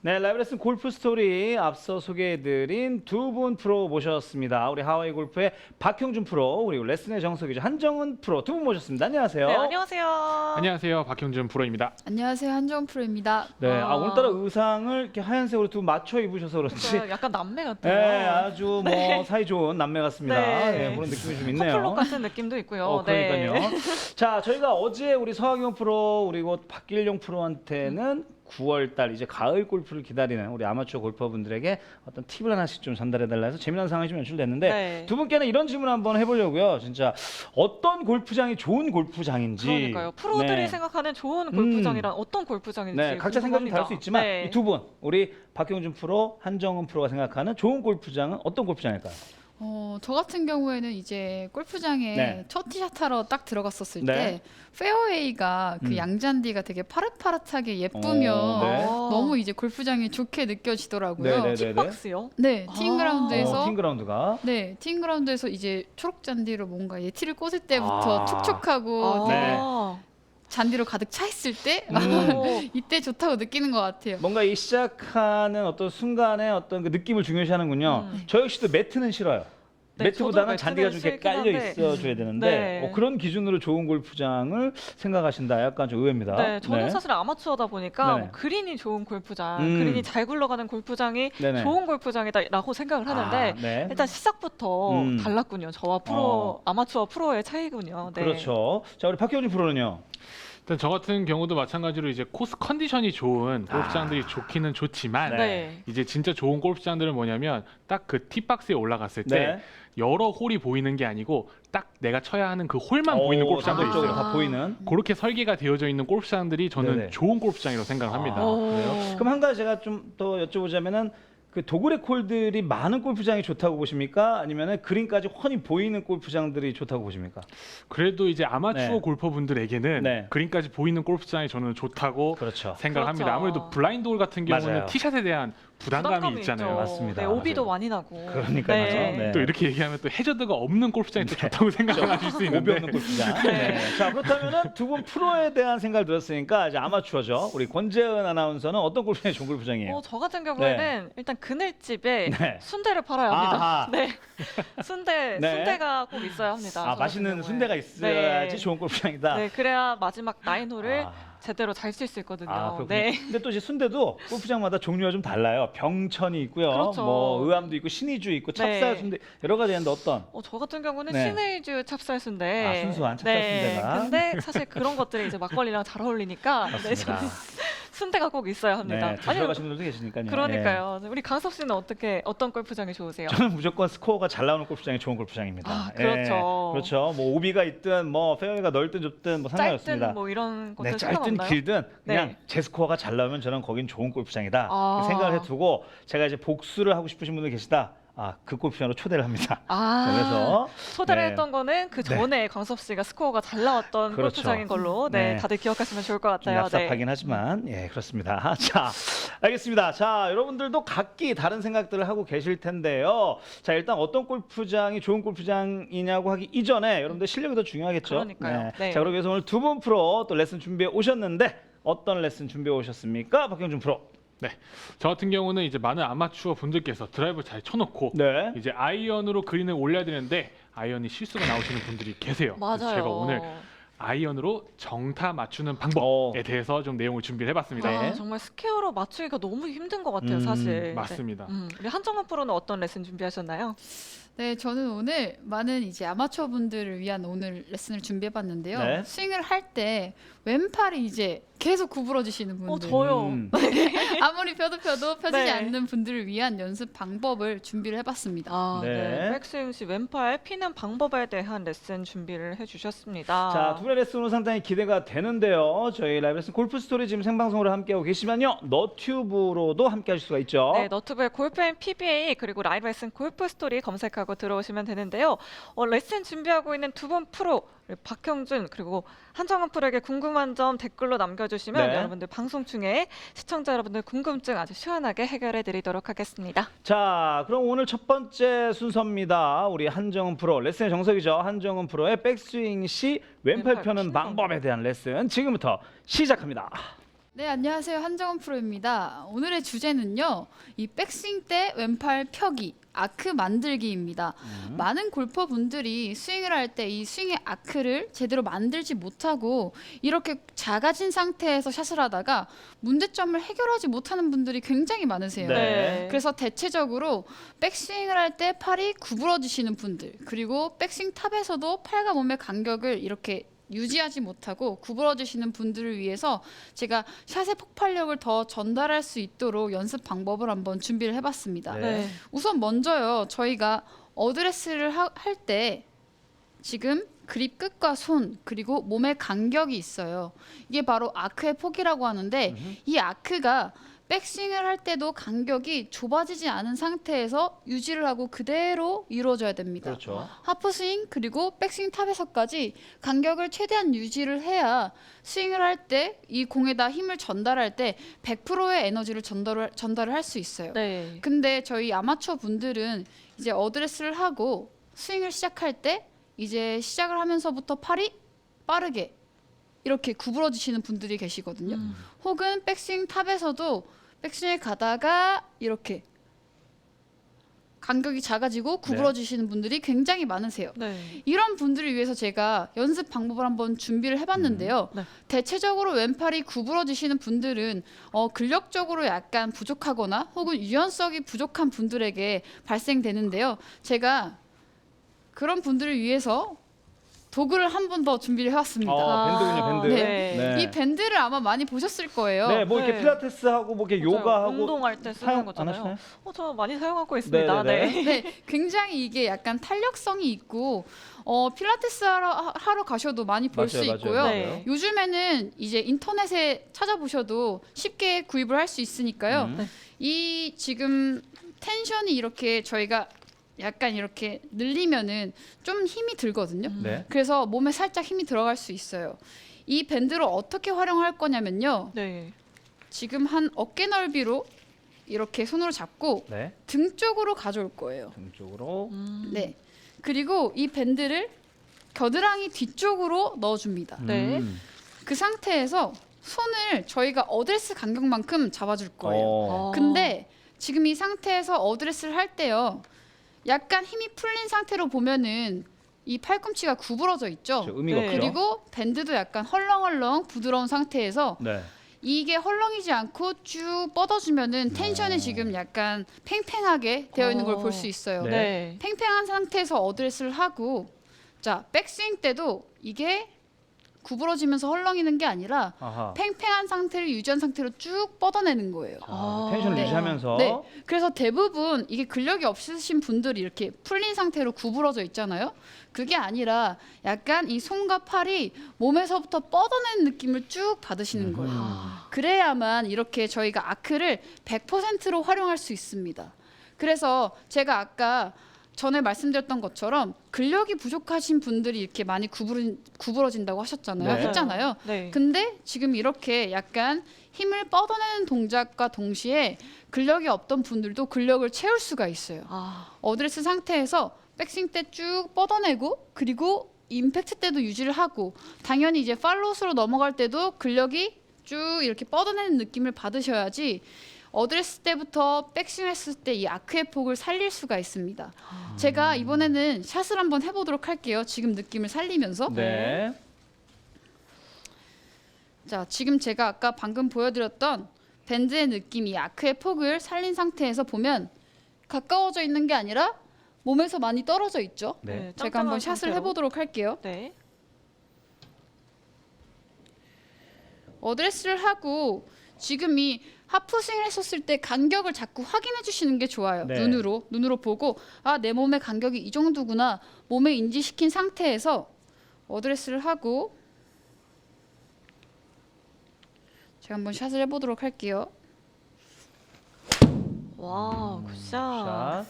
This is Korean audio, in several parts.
네, 라이브 레슨 골프 스토리 앞서 소개해드린 두 분 프로 모셨습니다. 우리 하와이 골프의 박형준 프로, 그리고 레슨의 정석이죠. 한정은 프로 두 분 모셨습니다. 안녕하세요. 네, 안녕하세요. 안녕하세요, 박형준 프로입니다. 안녕하세요, 한정은 프로입니다. 네, 오늘따라 의상을 이렇게 하얀색으로 두 분 맞춰 입으셔서 그런지 약간 남매 네, 같아요. 아주 뭐 네. 사이 좋은 남매 같습니다. 네. 네, 그런 느낌이 좀 있네요. 커플룩 같은 느낌도 있고요. 그러니까요. 네. 자, 저희가 어제 우리 서학용 프로 그리고 박길용 프로한테는 9월달 이제 가을 골프를 기다리는 우리 아마추어 골퍼분들에게 어떤 팁을 하나씩 좀 전달해달라 해서 재미난 상황이 좀 연출됐는데 네. 두 분께는 이런 질문 한번 해보려고요. 진짜 어떤 골프장이 좋은 골프장인지. 그러니까요. 프로들이 네. 생각하는 좋은 골프장이란 어떤 골프장인지 네, 각자 생각이 다를 수 있지만 네. 이 두 분, 우리 박형준 프로, 한정은 프로가 생각하는 좋은 골프장은 어떤 골프장일까요? 저 같은 경우에는 이제 골프장에 네. 첫 티샷 하러 딱 들어갔었을 네. 때 페어웨이가 그 양잔디가 되게 파릇파릇하게 예쁘면 네. 너무 이제 골프장이 좋게 느껴지더라고요. 네. 팁박스요? 네, 티잉그라운드에서 팀그라운드가 네, 티잉그라운드에서 이제 초록 잔디로 뭔가 티를 꽂을 때부터 아. 촉촉하고 네. 되게 잔디로 가득 차 있을 때 이때 좋다고 느끼는 것 같아요. 뭔가 이 시작하는 어떤 순간에 어떤 그 느낌을 중요시하는군요. 저 역시도 매트는 싫어요. 네, 매트보다는 저도 잔디가 좀 이렇게 매트는 깔려 싫긴 한데. 있어줘야 되는데 네. 그런 기준으로 좋은 골프장을 생각하시다. 약간 좀 의외입니다. 네, 저는 사실 아마추어다 보니까 네네. 뭐 그린이 좋은 골프장, 음. 그린이 잘 굴러가는 골프장이 네네. 좋은 골프장이다라고 생각을 하는데 아, 네. 일단 시작부터 달랐군요. 저와 프로, 아마추어 프로의 차이군요. 네. 그렇죠. 자, 우리 박효진 프로는요. 일단 저 같은 경우도 마찬가지로 이제 코스 컨디션이 좋은 골프장들이 좋기는 좋지만 네. 이제 진짜 좋은 골프장들은 뭐냐면 딱 그 티박스에 올라갔을 때 네. 여러 홀이 보이는 게 아니고 딱 내가 쳐야 하는 그 홀만 보이는 골프장들이 전국적으로 있어요. 다 보이는. 그렇게 설계가 되어져 있는 골프장들이 저는 네네. 좋은 골프장이라고 생각을 합니다. 그래요? 그럼 한 가지 제가 좀 더 여쭤보자면은 그 도그레 콜들이 많은 골프장이 좋다고 보십니까? 아니면은 그린까지 훤히 보이는 골프장들이 좋다고 보십니까? 그래도 이제 아마추어 네. 골퍼분들에게는 네. 그린까지 보이는 골프장이 저는 좋다고 그렇죠. 생각합니다. 그렇죠. 아무래도 블라인드 홀 같은 경우는 맞아요. 티샷에 대한 부담감이 있잖아요. 있죠. 맞습니다. 네, 오비도 맞아요. 많이 나고. 그러니까요. 네. 또 이렇게 얘기하면 또 해저드가 없는 골프장이 또 좋다고 생각하실 수 오비 있는데 없는 골프장. 네. 네. 자, 그렇다면은 두 분 프로에 대한 생각을 들었으니까 이제 아마추어죠. 우리 권재은 아나운서는 어떤 골프장이 좋은 골프장이에요? 저 같은 경우에는 일단 그늘집에 네. 순대를 팔아야 합니다. 아하. 네. 순대가 꼭 있어야 합니다. 저 같은 맛있는 경우에. 순대가 있어야지 네. 좋은 골프장이다. 네, 그래야 마지막 나인홀을 아. 제대로 잘 칠 수 있거든요. 그렇군요. 네. 근데 또 이제 순대도 골프장마다 종류가 좀 달라요. 병천이 있고요. 그렇죠. 뭐 의암도 있고 신의주 있고 찹쌀 네. 순대 여러 가지 있는데 어떤? 저 같은 경우는 네. 신의주 찹쌀 순대. 순수한 찹쌀 순대가. 근데 사실 그런 것들이 이제 막걸리랑 잘 어울리니까 네, 맞습니다. 저는 순대가 꼭 있어야 합니다. 네, 드시러 가시는 분들도 계시니까요. 그러니까요. 우리 강섭 씨는 어떤 골프장이 좋으세요? 예. 저는 무조건 스코어가 잘 나오는 골프장이 좋은 골프장입니다. 그렇죠. 그렇죠. 뭐 오비가 있든 뭐 페어웨이가 넓든 좁든 뭐 상관이 없습니다. 짧든 뭐 이런 것들 네, 짧든 상관없나요? 길든 그냥 네. 제 스코어가 잘 나오면 저는 거긴 좋은 골프장이다 아. 생각을 해두고 제가 이제 복수를 하고 싶으신 분들 계시다. 그 골프장으로 초대를 합니다. 그래서 초대를 네. 했던 거는 그 전에 광섭 씨가 스코어가 잘 나왔던 그렇죠. 골프장인 걸로 네. 다들 기억하시면 좋을 것 좀 같아요. 얍삽하긴 하지만 그렇습니다. 자, 알겠습니다. 자, 여러분들도 각기 다른 생각들을 하고 계실 텐데요. 자, 일단 어떤 골프장이 좋은 골프장이냐고 하기 이전에 여러분들 실력이 더 중요하겠죠. 그러니까요. 네. 자, 그러기 위해서 오늘 두 분 프로 또 레슨 준비해 오셨는데 어떤 레슨 준비해 오셨습니까? 박형준 프로. 네, 저 같은 경우는 이제 많은 아마추어 분들께서 드라이브 잘 쳐놓고 네. 이제 아이언으로 그린을 올려야 되는데 아이언이 실수가 나오시는 분들이 계세요. 그래서 맞아요. 제가 오늘 아이언으로 정타 맞추는 방법에 대해서 좀 내용을 준비를 해봤습니다. 네. 정말 스퀘어로 맞추기가 너무 힘든 것 같아요, 사실. 맞습니다. 네. 우리 한정환 프로는 어떤 레슨 준비하셨나요? 네, 저는 오늘 많은 이제 아마추어 분들을 위한 오늘 레슨을 준비해봤는데요. 네. 스윙을 할 때 왼팔이 이제 계속 구부러지시는 분들, 저요. 아무리 펴도 펴지지 네. 않는 분들을 위한 연습 방법을 준비를 해봤습니다. 네. 백스윙 시 왼팔 피는 방법에 대한 레슨 준비를 해주셨습니다. 자, 두 분의 레슨으로 상당히 기대가 되는데요. 저희 라이브 레슨 골프 스토리 지금 생방송으로 함께하고 계시면요. 너튜브로도 함께할 수가 있죠. 네, 너튜브에 골프 앤 PBA 그리고 라이브 레슨 골프 스토리 검색하고 들어오시면 되는데요. 레슨 준비하고 있는 두 분 프로 박형준 그리고 한정은 프로에게 궁금한 점 댓글로 남겨주시면 네. 여러분들 방송 중에 시청자 여러분들 궁금증 아주 시원하게 해결해드리도록 하겠습니다. 자, 그럼 오늘 첫 번째 순서입니다. 우리 한정은 프로 레슨의 정석이죠. 한정은 프로의 백스윙 시 왼팔 왼팔 펴는 피는 방법에 대한 레슨 지금부터 시작합니다. 네, 안녕하세요. 한정원 프로입니다. 오늘의 주제는요. 이 백스윙 때 왼팔 펴기, 아크 만들기입니다. 많은 골퍼분들이 스윙을 할 때 이 스윙의 아크를 제대로 만들지 못하고 이렇게 작아진 상태에서 샷을 하다가 문제점을 해결하지 못하는 분들이 굉장히 많으세요. 네. 그래서 대체적으로 백스윙을 할 때 팔이 구부러지시는 분들, 그리고 백스윙 탑에서도 팔과 몸의 간격을 이렇게 유지하지 못하고 구부러지시는 분들을 위해서 제가 샷의 폭발력을 더 전달할 수 있도록 연습 방법을 한번 준비를 해봤습니다. 네. 우선 먼저요, 저희가 어드레스를 할 때 지금 그립 끝과 손 그리고 몸의 간격이 있어요. 이게 바로 아크의 폭이라고 하는데 이 아크가 백스윙을 할 때도 간격이 좁아지지 않은 상태에서 유지를 하고 그대로 이루어져야 됩니다. 그렇죠. 하프스윙 그리고 백스윙 탑에서까지 간격을 최대한 유지를 해야 스윙을 할 때 이 공에다 힘을 전달할 때 100%의 에너지를 전달을 할 수 있어요. 네. 근데 저희 아마추어 분들은 이제 어드레스를 하고 스윙을 시작할 때 이제 시작을 하면서부터 팔이 빠르게 이렇게 구부러지시는 분들이 계시거든요. 혹은 백스윙 탑에서도 백스윙에 가다가 이렇게 간격이 작아지고 구부러지시는 분들이 굉장히 많으세요. 네. 이런 분들을 위해서 제가 연습 방법을 한번 준비를 해봤는데요. 네. 대체적으로 왼팔이 구부러지시는 분들은 근력적으로 약간 부족하거나 혹은 유연성이 부족한 분들에게 발생되는데요. 제가 그런 분들을 위해서 도구를 한 번 더 준비를 해왔습니다. 밴드군요, 밴드. 네. 이 밴드를 아마 많이 보셨을 거예요. 네, 뭐 이렇게 네. 필라테스하고 뭐 이렇게 맞아요. 요가하고 운동할 때 쓰는 사용 안 거잖아요. 하시나요? 저 많이 사용하고 있습니다. 네네네. 네. 네, 굉장히 이게 약간 탄력성이 있고 필라테스 하러 가셔도 많이 볼 수 맞아요, 있고요. 맞아요. 네. 요즘에는 이제 인터넷에 찾아보셔도 쉽게 구입을 할 수 있으니까요. 네. 이 지금 텐션이 이렇게 저희가 약간 이렇게 늘리면은 좀 힘이 들거든요. 네. 그래서 몸에 살짝 힘이 들어갈 수 있어요. 이 밴드를 어떻게 활용할 거냐면요. 네. 지금 한 어깨 넓이로 이렇게 손으로 잡고 네. 등 쪽으로 가져올 거예요. 등 쪽으로. 네. 그리고 이 밴드를 겨드랑이 뒤쪽으로 넣어줍니다. 네. 그 상태에서 손을 저희가 어드레스 간격만큼 잡아줄 거예요. 어. 근데 지금 이 상태에서 어드레스를 할 때요. 약간 힘이 풀린 상태로 보면은 이 팔꿈치가 구부러져 있죠. 저 의미가 네. 없죠. 그리고 밴드도 약간 헐렁헐렁 부드러운 상태에서 네. 이게 헐렁이지 않고 쭉 뻗어주면은 텐션이 지금 약간 팽팽하게 되어 있는 걸 볼 수 있어요. 네. 네. 팽팽한 상태에서 어드레스를 하고 자 백스윙 때도 이게 구부러지면서 헐렁이는 게 아니라 아하. 팽팽한 상태를 유지한 상태로 쭉 뻗어내는 거예요. 텐션을 네. 유지하면서 네. 그래서 대부분 이게 근력이 없으신 분들이 이렇게 풀린 상태로 구부러져 있잖아요. 그게 아니라 약간 이 손과 팔이 몸에서부터 뻗어내는 느낌을 쭉 받으시는 거예요. 그래야만 이렇게 저희가 아크를 100%로 활용할 수 있습니다. 그래서 제가 아까 전에 말씀드렸던 것처럼 근력이 부족하신 분들이 이렇게 많이 구부러진다고 하셨잖아요. 네. 했잖아요. 네. 근데 지금 이렇게 약간 힘을 뻗어내는 동작과 동시에 근력이 없던 분들도 근력을 채울 수가 있어요. 어드레스 상태에서 백스윙 때 쭉 뻗어내고 그리고 임팩트 때도 유지를 하고 당연히 이제 팔로우스로 넘어갈 때도 근력이 쭉 이렇게 뻗어내는 느낌을 받으셔야지 어드레스 때부터 백스윙 했을 때 이 아크의 폭을 살릴 수가 있습니다. 제가 이번에는 샷을 한번 해보도록 할게요. 지금 느낌을 살리면서. 네. 자, 지금 제가 아까 방금 보여드렸던 밴드의 느낌, 이 아크의 폭을 살린 상태에서 보면 가까워져 있는 게 아니라 몸에서 많이 떨어져 있죠. 네. 제가 한번 샷을 상태로. 해보도록 할게요. 네. 어드레스를 하고 지금 이 하프스윙을 했었을 때 간격을 자꾸 확인해 주시는 게 좋아요. 네. 눈으로 보고 내 몸의 간격이 이 정도구나 몸에 인지시킨 상태에서 어드레스를 하고 제가 한번 샷을 해보도록 할게요. 와, 굿샷. 샷.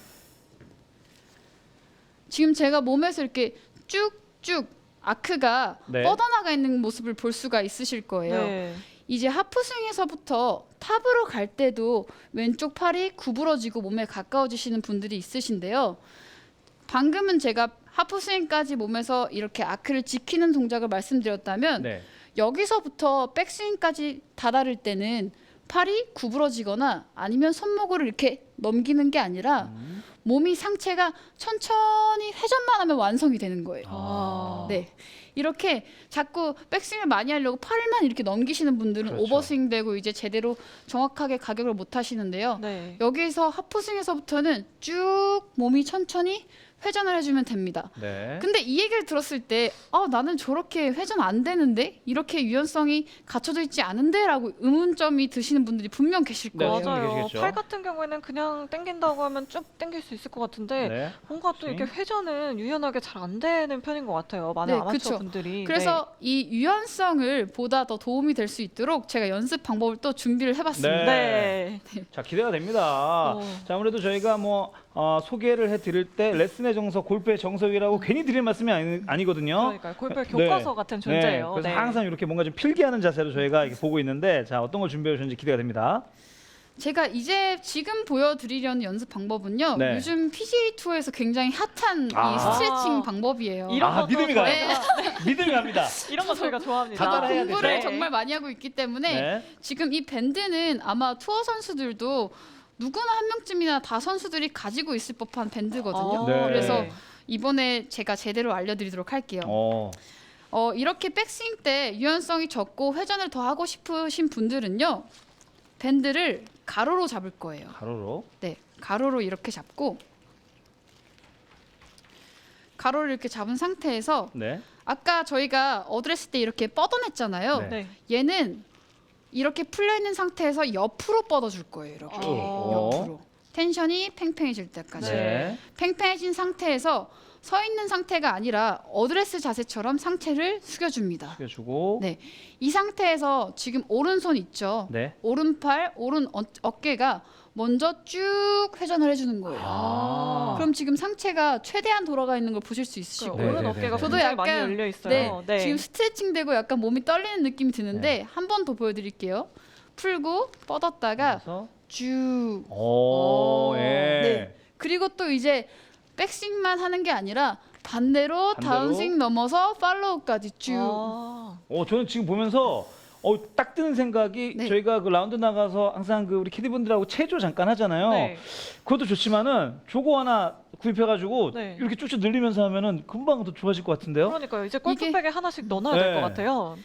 지금 제가 몸에서 이렇게 쭉쭉 아크가 네. 뻗어나가 있는 모습을 볼 수가 있으실 거예요. 네. 이제 하프스윙에서부터 탑으로 갈 때도 왼쪽 팔이 구부러지고 몸에 가까워지시는 분들이 있으신데요. 방금은 제가 하프스윙까지 몸에서 이렇게 아크를 지키는 동작을 말씀드렸다면 네. 여기서부터 백스윙까지 다다를 때는 팔이 구부러지거나 아니면 손목을 이렇게 넘기는 게 아니라 몸이 상체가 천천히 회전만 하면 완성이 되는 거예요. 아. 네. 이렇게 자꾸 백스윙을 많이 하려고 팔만 이렇게 넘기시는 분들은 그렇죠. 오버스윙 되고 이제 제대로 정확하게 가격을 못 하시는데요. 네. 여기서 하프스윙에서부터는 쭉 몸이 천천히 회전을 해주면 됩니다. 네. 근데 이 얘기를 들었을 때 나는 저렇게 회전 안 되는데 이렇게 유연성이 갖춰져 있지 않은데 라고 의문점이 드시는 분들이 분명 계실 네, 거예요. 생각이 맞아요. 계시겠죠. 팔 같은 경우에는 그냥 당긴다고 하면 쭉 당길 수 있을 것 같은데 네. 뭔가 또 이렇게 회전은 유연하게 잘 안 되는 편인 것 같아요. 많은 네, 아마추어 그쵸. 분들이. 그래서 이 유연성을 보다 더 도움이 될 수 있도록 제가 연습 방법을 또 준비를 해봤습니다. 네. 자, 기대가 됩니다. 자, 아무래도 저희가 뭐 소개를 해드릴 때 레슨의 정석, 골프의 정석이라고 괜히 드릴 말씀이 아니거든요. 그러니까 골프의 네. 교과서 같은 존재예요. 네, 그래서 네. 항상 이렇게 뭔가 좀 필기하는 자세로 저희가 이렇게 보고 있는데, 자, 어떤 걸 준비해 주셨는지 기대가 됩니다. 제가 이제 지금 보여드리려는 연습 방법은요. 네. 요즘 PGA 투어에서 굉장히 핫한 아. 이 스트레칭 방법이에요. 이런 것도 믿음이 가요. 저희가 믿음이 갑니다. 이런 거 저희가 좋아합니다. 다 저도 따라해야 공부를 되죠. 정말 많이 하고 있기 때문에 네. 지금 이 밴드는 아마 투어 선수들도 누구나 한 명쯤이나 다 선수들이 가지고 있을 법한 밴드거든요. 네. 그래서 이번에 제가 제대로 알려드리도록 할게요. 이렇게 백스윙 때 유연성이 적고 회전을 더 하고 싶으신 분들은요. 밴드를 가로로 잡을 거예요. 가로로. 네, 가로로 이렇게 잡고 가로를 이렇게 잡은 상태에서 네. 아까 저희가 어드레스 때 이렇게 뻗어냈잖아요. 네. 네. 얘는 이렇게 풀려 있는 상태에서 옆으로 뻗어줄 거예요. 이렇게 옆으로 텐션이 팽팽해질 때까지. 네. 팽팽해진 상태에서 서 있는 상태가 아니라 어드레스 자세처럼 상체를 숙여줍니다. 숙여주고. 네, 이 상태에서 지금 오른손 있죠. 네. 오른팔, 오른 어깨가 먼저 쭉 회전을 해주는 거예요. 아. 그럼 지금 상체가 최대한 돌아가 있는 걸 보실 수 있으시고 네, 오른 네, 어깨가 네. 저도 굉장히 많이 약간- 열려 있어요. 네, 지금 스트레칭 되고 약간 몸이 떨리는 느낌이 드는데 네. 한 번 더 보여드릴게요. 풀고 뻗었다가 그래서 쭉. 오, 예. 네. 그리고 또 이제 백스윙만 하는 게 아니라 반대로 다운스윙 넘어서 팔로우까지 쭉. 저는 지금 보면서 딱 드는 생각이 네. 저희가 그 라운드 나가서 항상 그 우리 캐디분들하고 체조 잠깐 하잖아요. 네. 그것도 좋지만은 조거 하나 구입해가지고 네. 이렇게 쭉쭉 늘리면서 하면은 금방 더 좋아질 것 같은데요. 그러니까요. 이제 골프백에 하나씩 넣어놔야 될 네. 것 같아요.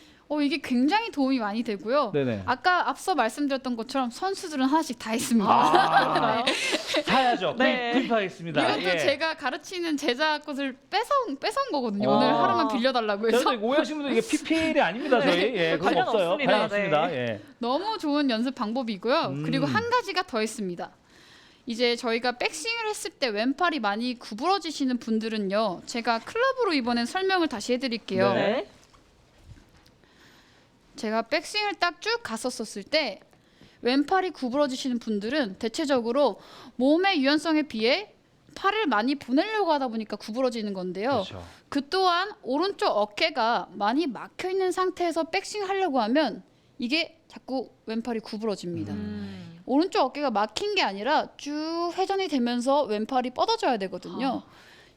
이게 굉장히 도움이 많이 되고요. 네네. 아까 앞서 말씀드렸던 것처럼 선수들은 하나씩 다 있습니다. 아, 사야죠. 네. 구입하겠습니다. 이것도 예. 제가 가르치는 제자 것을 뺏어온 거거든요. 아. 오늘 하루만 빌려달라고 해서. 여러분들 오해하시는 분들 이게 PPL이 아닙니다. 저희. 예, 그건 관련 없어요. 없습니다. 관련 없습니다. 네. 예. 너무 좋은 연습 방법이고요. 그리고 한 가지가 더 있습니다. 이제 저희가 백스윙을 했을 때 왼팔이 많이 구부러지시는 분들은요. 제가 클럽으로 이번엔 설명을 다시 해드릴게요. 네. 네. 제가 백스윙을 딱 쭉 갔었을 때 왼팔이 구부러지시는 분들은 대체적으로 몸의 유연성에 비해 팔을 많이 보내려고 하다 보니까 구부러지는 건데요. 그렇죠. 그 또한 오른쪽 어깨가 많이 막혀 있는 상태에서 백스윙 하려고 하면 이게 자꾸 왼팔이 구부러집니다. 오른쪽 어깨가 막힌 게 아니라 쭉 회전이 되면서 왼팔이 뻗어져야 되거든요.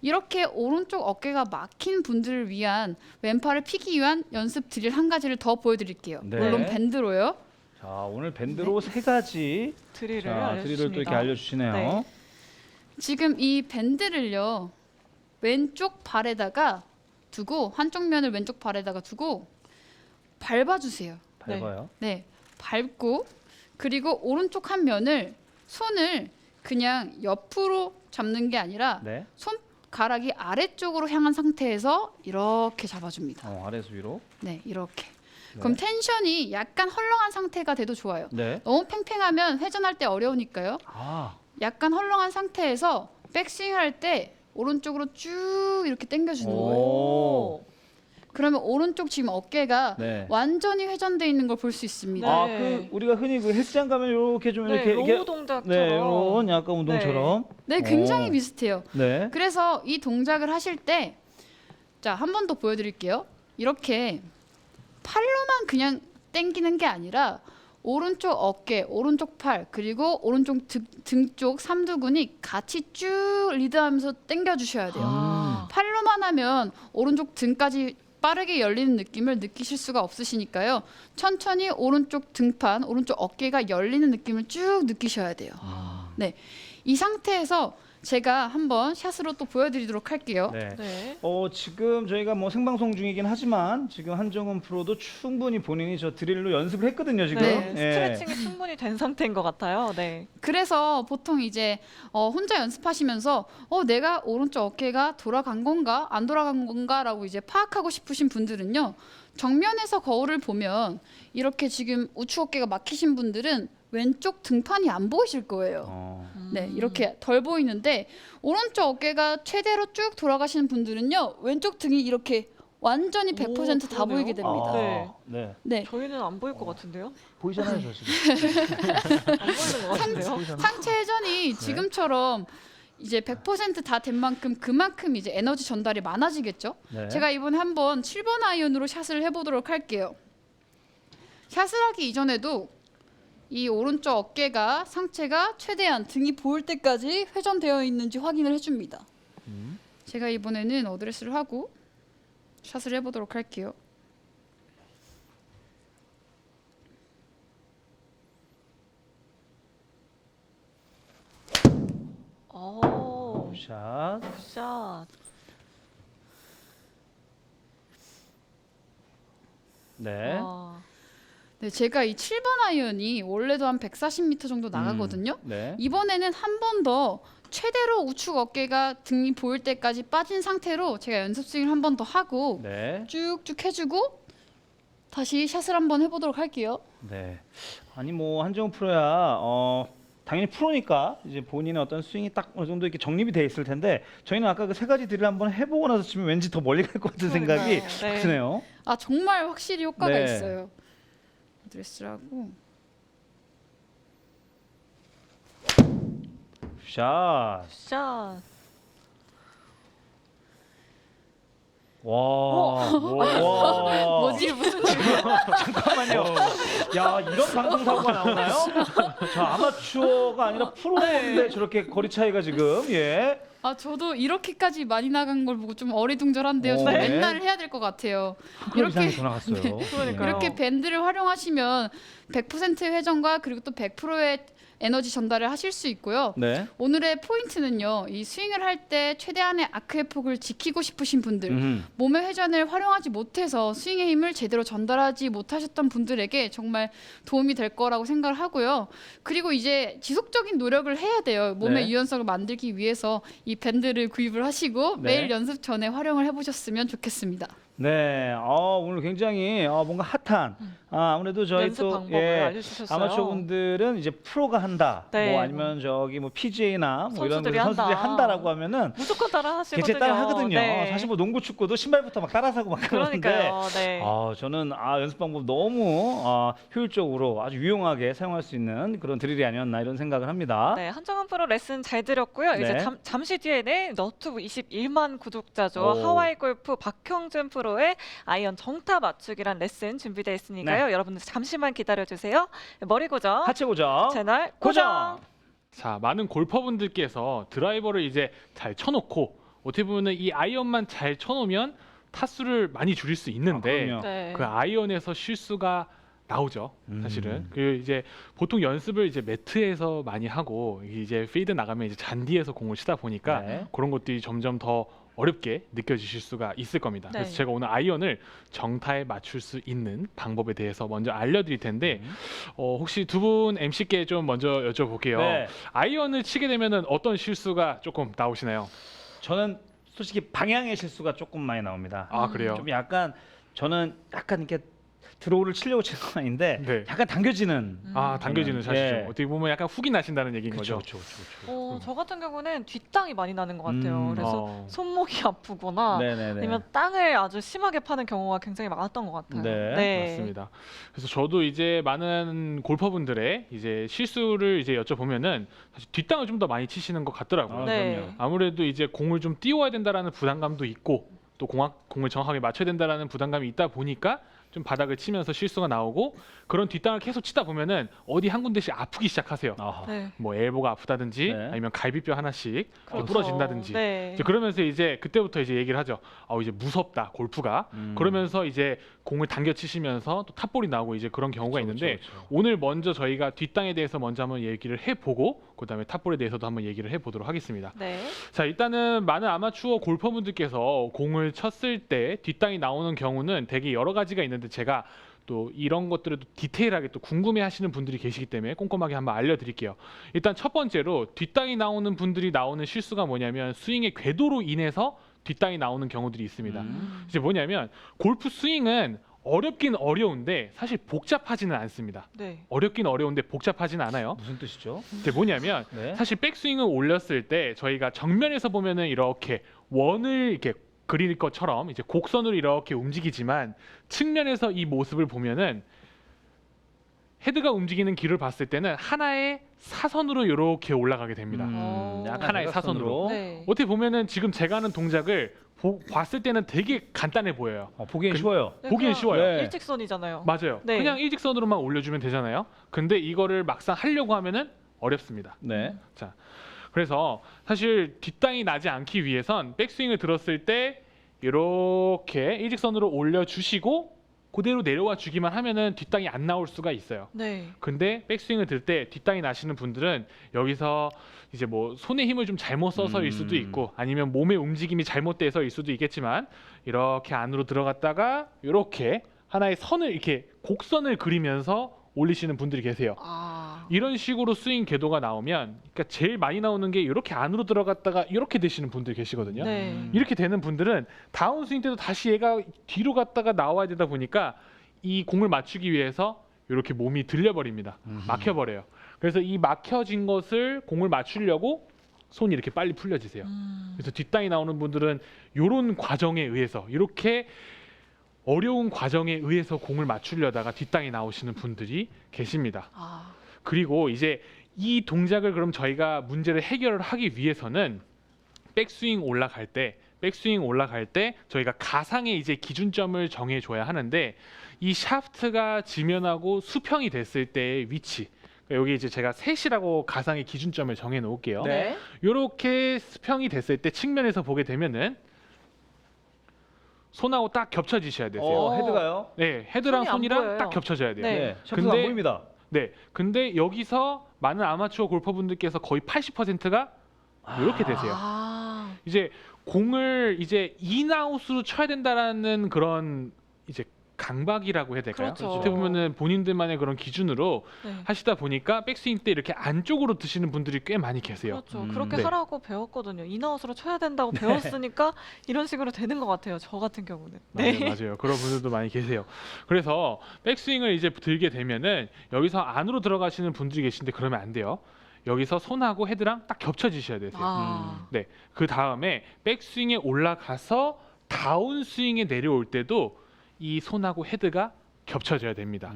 이렇게 오른쪽 어깨가 막힌 분들을 위한 왼팔을 피기 위한 연습 드릴 한 가지를 더 보여드릴게요. 네. 물론 밴드로요. 자, 오늘 밴드로 세 가지 드릴을 드릴을 또 알려주십니다. 이렇게 알려주시네요. 네. 지금 이 밴드를요. 왼쪽 발에다가 두고 한쪽 면을 왼쪽 발에다가 두고 밟아주세요. 밟아요. 네, 밟고 그리고 오른쪽 한 면을 손을 그냥 옆으로 잡는 게 아니라 네. 손가락이 아래쪽으로 향한 상태에서 이렇게 잡아줍니다. 아래에서 위로. 네, 이렇게. 네. 그럼 텐션이 약간 헐렁한 상태가 돼도 좋아요. 네. 너무 팽팽하면 회전할 때 어려우니까요. 아, 약간 헐렁한 상태에서 백스윙 할 때 오른쪽으로 쭉 이렇게 당겨주는 거예요. 오. 그러면 오른쪽 지금 어깨가 네. 완전히 회전돼 있는 걸 볼 수 있습니다. 네. 아, 그 우리가 흔히 그 헬스장 가면 이렇게 좀 네, 이렇게 로우 동작처럼. 네, 이런 약간 운동처럼. 네, 굉장히 오. 비슷해요. 네. 그래서 이 동작을 하실 때, 자, 한 번 더 보여드릴게요. 이렇게 팔로만 그냥 당기는 게 아니라 오른쪽 어깨, 오른쪽 팔, 그리고 오른쪽 등 쪽 삼두근이 같이 쭉 리드하면서 당겨주셔야 돼요. 아. 팔로만 하면 오른쪽 등까지 빠르게 열리는 느낌을 느끼실 수가 없으시니까요. 천천히 오른쪽 등판, 오른쪽 어깨가 열리는 느낌을 쭉 느끼셔야 돼요. 네, 이 상태에서 제가 한번 샷으로 또 보여드리도록 할게요. 네. 네. 지금 저희가 뭐 생방송 중이긴 하지만 지금 한정은 프로도 충분히 본인이 저 드릴로 연습을 했거든요, 지금. 네, 예. 스트레칭이 충분히 된 상태인 것 같아요. 네. 그래서 보통 이제 혼자 연습하시면서 내가 오른쪽 어깨가 돌아간 건가 안 돌아간 건가라고 이제 파악하고 싶으신 분들은요. 정면에서 거울을 보면 이렇게 지금 우측 어깨가 막히신 분들은 왼쪽 등판이 안 보이실 거예요. 네, 이렇게 덜 보이는데 오른쪽 어깨가 최대로 쭉 돌아가시는 분들은요. 왼쪽 등이 이렇게 완전히 100% 다 그러네요. 보이게 됩니다. 네. 네. 네. 저희는 안 보일 것 같은데요? 보이잖아요, 저 지금. 안 보이는 것 같은데요? 상체 회전이 지금처럼 이제 100%다 된 만큼 그만큼 이제 에너지 전달이 많아지겠죠. 네. 제가 이번에 한번 7번 아이언으로 샷을 해보도록 할게요. 샷을 하기 이전에도 이 오른쪽 어깨가 상체가 최대한 등이 보일 때까지 회전되어 있는지 확인을 해줍니다. 제가 이번에는 어드레스를 하고 샷을 해보도록 할게요. 오, 샷. 샷. 네. 와. 네, 제가 이 7번 아이언이 원래도 한 140m 정도 나가거든요. 네. 이번에는 한 번 더 최대로 우측 어깨가 등이 보일 때까지 빠진 상태로 제가 연습 스윙을 한 번 더 하고 네. 쭉쭉 해주고 다시 샷을 한번 해보도록 할게요. 네. 아니 뭐 한정우 프로야 당연히 프로니까 이제 본인의 어떤 스윙이 딱 어느 정도 이렇게 정립이 돼 있을 텐데 저희는 아까 그 세 가지 드릴 한번 해보고 나서 치면 왠지 더 멀리 갈 것 같은 생각이 그러니까요. 네. 드네요. 아 정말 확실히 효과가 네. 있어요. 드레스를 하고 샷. 샷. 와. 뭐지 무슨 일이야? 잠깐만요. 야 이런 방송 사고가 나오나요? 자 아마추어가 아니라 프로인데 저렇게 거리 차이가 지금 예. 아 저도 이렇게까지 많이 나간 걸 보고 좀 어리둥절한데요. 저 네. 맨날 해야 될 것 같아요. 그 이상이 이렇게 더 나갔어요. 그러니까요. 이렇게 밴드를 활용하시면 100%의 회전과 그리고 또 100%의 에너지 전달을 하실 수 있고요. 네. 오늘의 포인트는요. 이 스윙을 할 때 최대한의 아크의 폭을 지키고 싶으신 분들, 몸의 회전을 활용하지 못해서 스윙의 힘을 제대로 전달하지 못하셨던 분들에게 정말 도움이 될 거라고 생각을 하고요. 그리고 이제 지속적인 노력을 해야 돼요. 몸의 네. 유연성을 만들기 위해서 이 밴드를 구입을 하시고 네. 매일 연습 전에 활용을 해보셨으면 좋겠습니다. 네. 오늘 굉장히 뭔가 핫한 아무래도 저희 연습 또 방법을 알려주셨어요. 아마추어분들은 이제 프로가 한다. 네. 뭐 아니면 저기 뭐 PGA나 뭐 이런 선수들이 선수들이 한다. 한다라고 하면은 무조건 따라 하시거든요. 개체 따라 하거든요. 네. 사실 뭐 농구 축구도 신발부터 막 따라 사고 막 그러는데 그러니까요. 네. 저는 연습 방법 너무 효율적으로 아주 유용하게 사용할 수 있는 그런 드릴이 아니었나 이런 생각을 합니다. 네, 한정은 프로 레슨 잘 들었고요. 이제 네. 잠시 뒤에는 너튜브 21만 구독자죠. 오. 하와이 골프 박형준 프로의 아이언 정타 맞추기란 레슨 준비되어 있으니까요. 여러분들 잠시만 기다려 주세요. 머리 고정 하체 고정. 채널 고정. 고정. 자, 많은 골퍼분들께서 드라이버를 이제 잘 쳐놓고 어떻게 보면 이 아이언만 잘 쳐놓으면 타수를 많이 줄일 수 있는데 그럼요. 네. 그 아이언에서 실수가 나오죠. 사실은 그 이제 보통 연습을 이제 매트에서 많이 하고 이제 필드 나가면 이제 잔디에서 공을 치다 보니까 네. 그런 것들이 점점 더 어렵게 느껴지실 수가 있을 겁니다. 네. 그래서 제가 오늘 아이언을 정타에 맞출 수 있는 방법에 대해서 먼저 알려드릴 텐데 혹시 두 분 MC께 좀 먼저 여쭤볼게요. 네. 아이언을 치게 되면은 어떤 실수가 조금 나오시나요? 저는 솔직히 방향의 실수가 조금 많이 나옵니다. 아 그래요? 좀 저는 약간 이렇게 드로우를 치려고 치는 건 아닌데 네. 약간 당겨지는. 아 당겨지는 샷이죠. 예. 어떻게 보면 약간 훅이 나신다는 얘기인 거죠. 그렇죠. 저 같은 경우는 뒷땅이 많이 나는 것 같아요. 그래서 어. 손목이 아프거나 네네네. 아니면 땅을 아주 심하게 파는 경우가 굉장히 많았던 것 같아요. 네, 맞습니다. 그래서 저도 이제 많은 골퍼분들의 이제 실수를 이제 여쭤보면은 사실 뒷땅을 좀 더 많이 치시는 것 같더라고요. 네. 그럼요. 아무래도 이제 공을 좀 띄워야 된다라는 부담감도 있고 또 공을 정확하게 맞춰야 된다라는 부담감이 있다 보니까 좀 바닥을 치면서 실수가 나오고 그런 뒷땅을 계속 치다 보면은 어디 한 군데씩 아프기 시작하세요. 아하. 네. 뭐 엘보가 아프다든지 네. 아니면 갈비뼈 하나씩 그렇죠. 부러진다든지. 네. 이제 그러면서 이제 그때부터 이제 얘기를 하죠. 이제 무섭다 골프가. 그러면서 이제 공을 당겨 치시면서 또 탑볼이 나오고 이제 그런 경우가 그쵸, 있는데 그쵸, 그쵸. 오늘 먼저 저희가 뒷땅에 대해서 먼저 한번 얘기를 해보고 그다음에 탑볼에 대해서도 한번 얘기를 해보도록 하겠습니다. 네. 자 일단은 많은 아마추어 골퍼분들께서 공을 쳤을 때 뒷땅이 나오는 경우는 되게 여러 가지가 있는데 제가 또 이런 것들을 또 디테일하게 또 궁금해하시는 분들이 계시기 때문에 꼼꼼하게 한번 알려드릴게요. 일단 첫 번째로 뒷땅이 나오는 분들이 나오는 실수가 뭐냐면 스윙의 궤도로 인해서 뒷땅이 나오는 경우들이 있습니다. 이제 뭐냐면 골프 스윙은 어렵긴 어려운데 사실 복잡하지는 않습니다. 네. 어렵긴 어려운데 복잡하지는 않아요. 무슨 뜻이죠? 이제 뭐냐면 네. 사실 백스윙을 올렸을 때 저희가 정면에서 보면은 이렇게 원을 이렇게 그릴 것처럼 이제 곡선으로 이렇게 움직이지만 측면에서 이 모습을 보면은 헤드가 움직이는 길을 봤을 때는 하나의 사선으로 이렇게 올라가게 됩니다. 약간 하나의 대각선으로. 네. 어떻게 보면은 지금 제가 하는 동작을 봤을 때는 되게 간단해 보여요. 보기엔 그- 쉬워요. 네, 보기엔 그냥 쉬워요. 네. 일직선이잖아요. 맞아요. 네. 그냥 일직선으로만 올려주면 되잖아요. 근데 이거를 막상 하려고 하면은 어렵습니다. 네. 그래서 사실 뒷땅이 나지 않기 위해선 백스윙을 들었을 때 이렇게 일직선으로 올려주시고 그대로 내려와 주기만 하면은 뒷땅이 안 나올 수가 있어요. 네. 근데 백스윙을 들 때 뒷땅이 나시는 분들은 여기서 이제 뭐 손의 힘을 좀 잘못 써서일 수도 있고 아니면 몸의 움직임이 잘못돼서일 수도 있겠지만 이렇게 안으로 들어갔다가 이렇게 하나의 선을 이렇게 곡선을 그리면서 올리시는 분들이 계세요. 이런 식으로 스윙 궤도가 나오면 그러니까 제일 많이 나오는 게 이렇게 안으로 들어갔다가 이렇게 되시는 분들 계시거든요. 네. 이렇게 되는 분들은 다운 스윙 때도 다시 얘가 뒤로 갔다가 나와야 되다 보니까 이 공을 맞추기 위해서 이렇게 몸이 들려버립니다. 막혀버려요. 그래서 이 막혀진 것을 공을 맞추려고 손이 이렇게 빨리 풀려지세요. 그래서 뒷땅이 나오는 분들은 이런 과정에 의해서 이렇게 어려운 과정에 의해서 공을 맞추려다가 뒷땅이 나오시는 분들이 계십니다. 그리고 이제 이 동작을 그럼 저희가 문제를 해결을 하기 위해서는 백스윙 올라갈 때 저희가 가상의 이제 기준점을 정해 줘야 하는데 이 샤프트가 지면하고 수평이 됐을 때의 위치 여기 이제 제가 셋이라고 가상의 기준점을 정해 놓을게요. 네. 이렇게 수평이 됐을 때 측면에서 보게 되면은 손하고 딱 겹쳐지셔야 되세요. 헤드가요? 네, 헤드랑 손이 안 손이랑 보여요. 딱 겹쳐져야 돼요. 네. 네. 샤프트가 안 근데- 보입니다. 네, 근데 여기서 많은 아마추어 골퍼분들께서 거의 80%가 이렇게 되세요. 이제 공을 이제 인아웃으로 쳐야 된다라는 그런 이제 강박이라고 해야 될까요? 그렇죠. 어떻게 보면은 본인들만의 그런 기준으로 네. 하시다 보니까 백스윙 때 이렇게 안쪽으로 드시는 분들이 꽤 많이 계세요. 그렇죠. 그렇게 네. 하라고 배웠거든요. 인아웃으로 쳐야 된다고 배웠으니까 이런 식으로 되는 것 같아요. 저 같은 경우는. 네. 맞아요. 그런 분들도 많이 계세요. 그래서 백스윙을 이제 들게 되면은 여기서 안으로 들어가시는 분들이 계신데 그러면 안 돼요. 여기서 손하고 헤드랑 딱 겹쳐지셔야 되세요. 네. 그 다음에 백스윙에 올라가서 다운 스윙에 내려올 때도 이 손하고 헤드가 겹쳐져야 됩니다.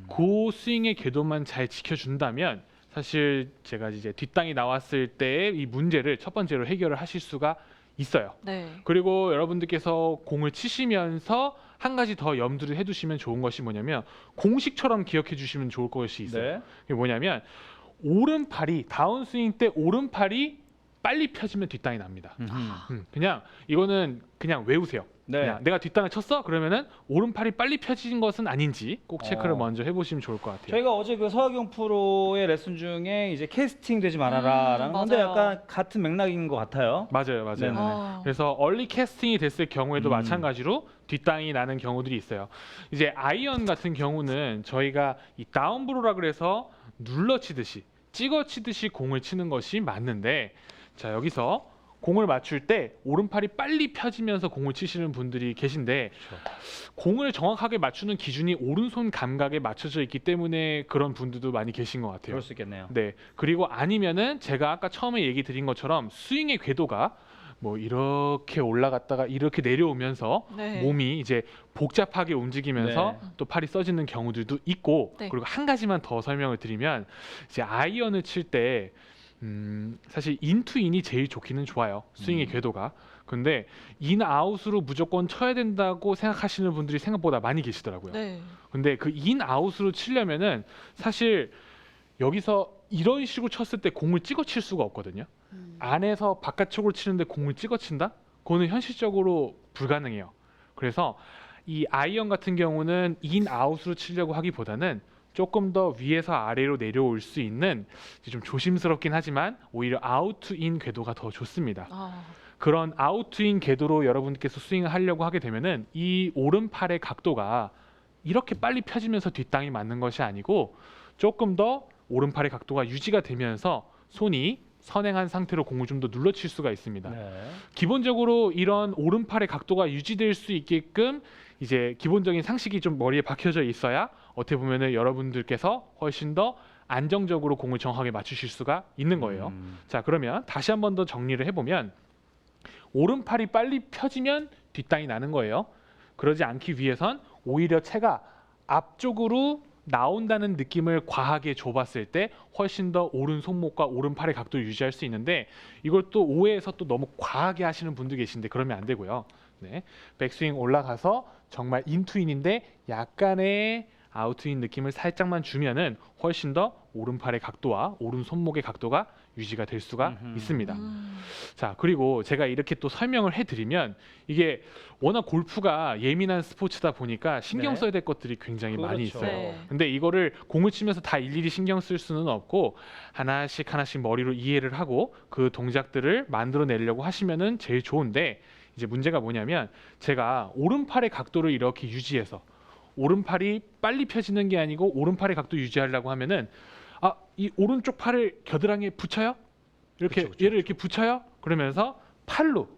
그 스윙의 궤도만 잘 지켜준다면 사실 제가 이제 뒷땅이 나왔을 때의 이 문제를 첫 번째로 해결을 하실 수가 있어요. 네. 그리고 여러분들께서 공을 치시면서 한 가지 더 염두를 해두시면 좋은 것이 뭐냐면 공식처럼 기억해 주시면 좋을 것이 있어요. 네. 그게 뭐냐면 오른팔이 다운스윙 때 오른팔이 빨리 펴지면 뒷땅이 납니다. 그냥 이거는 그냥 외우세요. 네. 그냥 내가 뒷땅을 쳤어? 그러면은 오른팔이 빨리 펴진 것은 아닌지 꼭 체크를 어. 먼저 해보시면 좋을 것 같아요. 저희가 어제 그 서학용 프로의 레슨 중에 이제 캐스팅 되지 말아라라는 건데 맞아요. 약간 같은 맥락인 것 같아요. 맞아요. 네네. 그래서 얼리 캐스팅이 됐을 경우에도 마찬가지로 뒷땅이 나는 경우들이 있어요. 이제 아이언 같은 경우는 저희가 이 다운브로라 그래서 눌러치듯이 찍어치듯이 공을 치는 것이 맞는데 자 여기서 공을 맞출 때 오른팔이 빨리 펴지면서 공을 치시는 분들이 계신데 공을 정확하게 맞추는 기준이 오른손 감각에 맞춰져 있기 때문에 그런 분들도 많이 계신 것 같아요. 그럴 수 있겠네요. 네. 그리고 아니면은 제가 아까 처음에 얘기 드린 것처럼 스윙의 궤도가 뭐 이렇게 올라갔다가 이렇게 내려오면서 네. 몸이 이제 복잡하게 움직이면서 네. 또 팔이 써지는 경우들도 있고 네. 그리고 한 가지만 더 설명을 드리면 이제 아이언을 칠 때 사실 인투인이 제일 좋기는 좋아요. 스윙의 궤도가. 근데 인아웃으로 무조건 쳐야 된다고 생각하시는 분들이 생각보다 많이 계시더라고요. 네. 근데 그 인아웃으로 치려면은 사실 여기서 이런 식으로 쳤을 때 공을 찍어 칠 수가 없거든요. 안에서 바깥쪽으로 치는데 공을 찍어 친다? 그거는 현실적으로 불가능해요. 그래서 이 아이언 같은 경우는 인아웃으로 치려고 하기보다는 조금 더 위에서 아래로 내려올 수 있는 좀 조심스럽긴 하지만 오히려 아웃 투 인 궤도가 더 좋습니다. 아, 그런 아웃 투 인 궤도로 여러분께서 스윙을 하려고 하게 되면은 이 오른팔의 각도가 이렇게 빨리 펴지면서 뒷땅이 맞는 것이 아니고 조금 더 오른팔의 각도가 유지가 되면서 손이 선행한 상태로 공을 좀 더 눌러칠 수가 있습니다. 네. 기본적으로 이런 오른팔의 각도가 유지될 수 있게끔 이제 기본적인 상식이 좀 머리에 박혀져 있어야 어떻게 보면은 여러분들께서 훨씬 더 안정적으로 공을 정확하게 맞추실 수가 있는 거예요. 자, 그러면 다시 한 번 더 정리를 해보면 오른팔이 빨리 펴지면 뒷땅이 나는 거예요. 그러지 않기 위해선 오히려 채가 앞쪽으로 나온다는 느낌을 과하게 줘봤을 때 훨씬 더 오른 손목과 오른팔의 각도를 유지할 수 있는데 이걸 또 오해해서 또 너무 과하게 하시는 분도 계신데 그러면 안 되고요. 네, 백스윙 올라가서 정말 인투인인데 약간의 아웃투인 느낌을 살짝만 주면은 훨씬 더 오른팔의 각도와 오른 손목의 각도가 유지가 될 수가 있습니다. 자, 그리고 제가 이렇게 또 설명을 해드리면 이게 워낙 골프가 예민한 스포츠다 보니까 신경 네. 써야 될 것들이 굉장히 많이 그렇죠. 있어요. 네. 근데 이거를 공을 치면서 다 일일이 신경 쓸 수는 없고 하나씩 머리로 이해를 하고 그 동작들을 만들어내려고 하시면은 제일 좋은데 이제 문제가 뭐냐면 제가 오른팔의 각도를 이렇게 유지해서 오른팔이 빨리 펴지는 게 아니고 오른팔의 각도 유지하려고 하면은 이 오른쪽 팔을 겨드랑이에 붙여요? 이렇게 그쵸, 얘를 이렇게 붙여요? 그러면서 팔로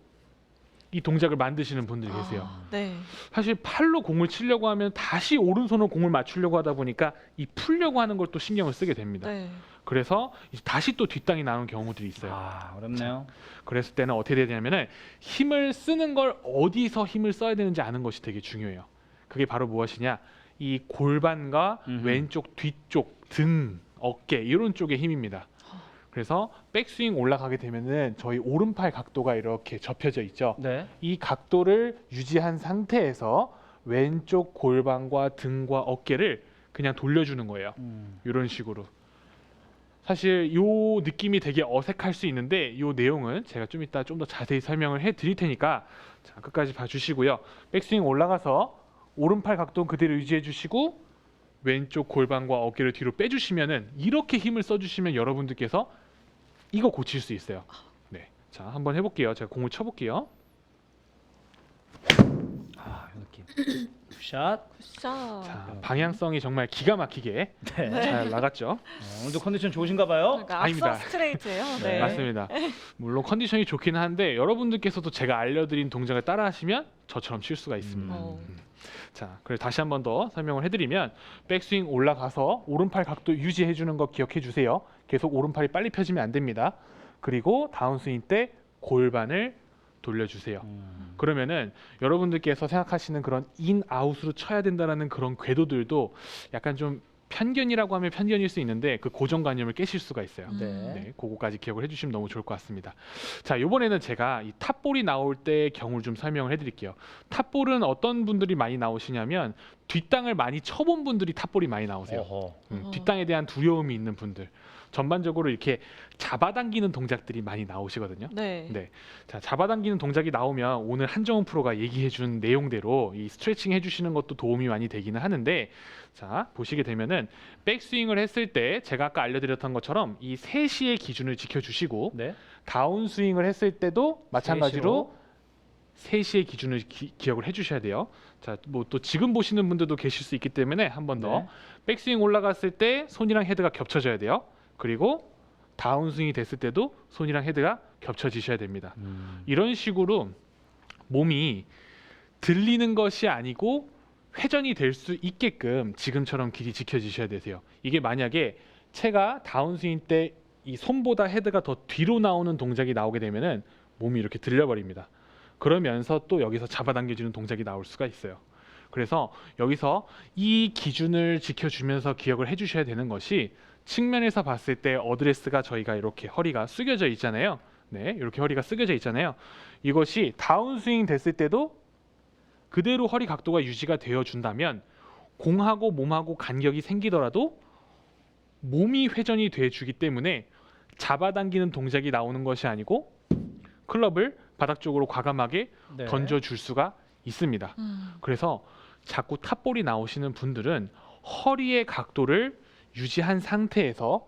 이 동작을 만드시는 분들이 계세요. 아, 네. 사실 팔로 공을 치려고 하면 다시 오른손으로 공을 맞추려고 하다 보니까 이 풀려고 하는 걸 또 신경을 쓰게 됩니다. 네. 그래서 이제 다시 또 뒷땅이 나는 경우들이 있어요. 아, 어렵네요. 그랬을 때는 어떻게 해야 되냐면은 힘을 쓰는 걸 어디서 힘을 써야 되는지 아는 것이 되게 중요해요. 그게 바로 무엇이냐? 이 골반과 왼쪽, 뒤쪽, 등, 어깨 이런 쪽의 힘입니다. 그래서 백스윙 올라가게 되면은 저희 오른팔 각도가 이렇게 접혀져 있죠. 네. 이 각도를 유지한 상태에서 왼쪽 골반과 등과 어깨를 그냥 돌려주는 거예요. 이런 식으로. 사실 이 느낌이 되게 어색할 수 있는데 이 내용은 제가 좀 이따 좀 더 자세히 설명을 해드릴 테니까 자, 끝까지 봐주시고요. 백스윙 올라가서 오른팔 각도 그대로 유지해 주시고 왼쪽 골반과 어깨를 뒤로 빼주시면은 이렇게 힘을 써주시면 여러분들께서 이거 고칠 수 있어요. 네, 자 한번 해볼게요. 제가 공을 쳐볼게요. 아, 이 느낌. 굿샷. 굿샷. 자, 방향성이 정말 기가 막히게 네. 잘 나갔죠. 오늘도 컨디션 좋으신가 봐요. 그러니까 아닙니다. 앞선 스트레이트예요. 네. 네. 맞습니다. 물론 컨디션이 좋기는 한데 여러분들께서도 제가 알려드린 동작을 따라하시면 저처럼 칠 수가 있습니다. 어. 자, 그래서 다시 한 번 더 설명을 해드리면 백스윙 올라가서 오른팔 각도 유지해주는 거 기억해 주세요. 계속 오른팔이 빨리 펴지면 안 됩니다. 그리고 다운스윙 때 골반을 돌려주세요. 그러면은 여러분들께서 생각하시는 그런 인아웃으로 쳐야 된다라는 그런 궤도들도 약간 좀 편견이라고 하면 편견일 수 있는데 그 고정관념을 깨실 수가 있어요. 네. 네, 그거까지 기억을 해주시면 너무 좋을 것 같습니다. 자, 이번에는 제가 이 탑볼이 나올 때 경우를 좀 설명을 해드릴게요. 탑볼은 어떤 분들이 많이 나오시냐면 뒷땅을 많이 쳐본 분들이 탑볼이 많이 나오세요. 어허. 뒷땅에 대한 두려움이 있는 분들, 전반적으로 이렇게 잡아당기는 동작들이 많이 나오시거든요. 네. 네, 자 잡아당기는 동작이 나오면 오늘 한정훈 프로가 얘기해준 내용대로 이 스트레칭 해주시는 것도 도움이 많이 되기는 하는데, 자 보시게 되면은 백스윙을 했을 때 제가 아까 알려드렸던 것처럼 이 3시의 기준을 지켜주시고 네. 다운스윙을 했을 때도 마찬가지로 3시의 기준을 기억을 해주셔야 돼요. 자, 뭐 또 지금 보시는 분들도 계실 수 있기 때문에 한 번 더 네. 백스윙 올라갔을 때 손이랑 헤드가 겹쳐져야 돼요. 그리고 다운스윙이 됐을 때도 손이랑 헤드가 겹쳐지셔야 됩니다. 이런 식으로 몸이 들리는 것이 아니고 회전이 될 수 있게끔 지금처럼 길이 지켜지셔야 되세요. 이게 만약에 채가 다운스윙 때 이 손보다 헤드가 더 뒤로 나오는 동작이 나오게 되면은 몸이 이렇게 들려버립니다. 그러면서 또 여기서 잡아당겨주는 동작이 나올 수가 있어요. 그래서 여기서 이 기준을 지켜주면서 기억을 해주셔야 되는 것이 측면에서 봤을 때 어드레스가 저희가 이렇게 허리가 숙여져 있잖아요. 네, 이렇게 허리가 숙여져 있잖아요. 이것이 다운스윙 됐을 때도 그대로 허리 각도가 유지가 되어 준다면 공하고 몸하고 간격이 생기더라도 몸이 회전이 돼 주기 때문에 잡아당기는 동작이 나오는 것이 아니고 클럽을 바닥 쪽으로 과감하게 네. 던져줄 수가 있습니다. 그래서 자꾸 탑볼이 나오시는 분들은 허리의 각도를 유지한 상태에서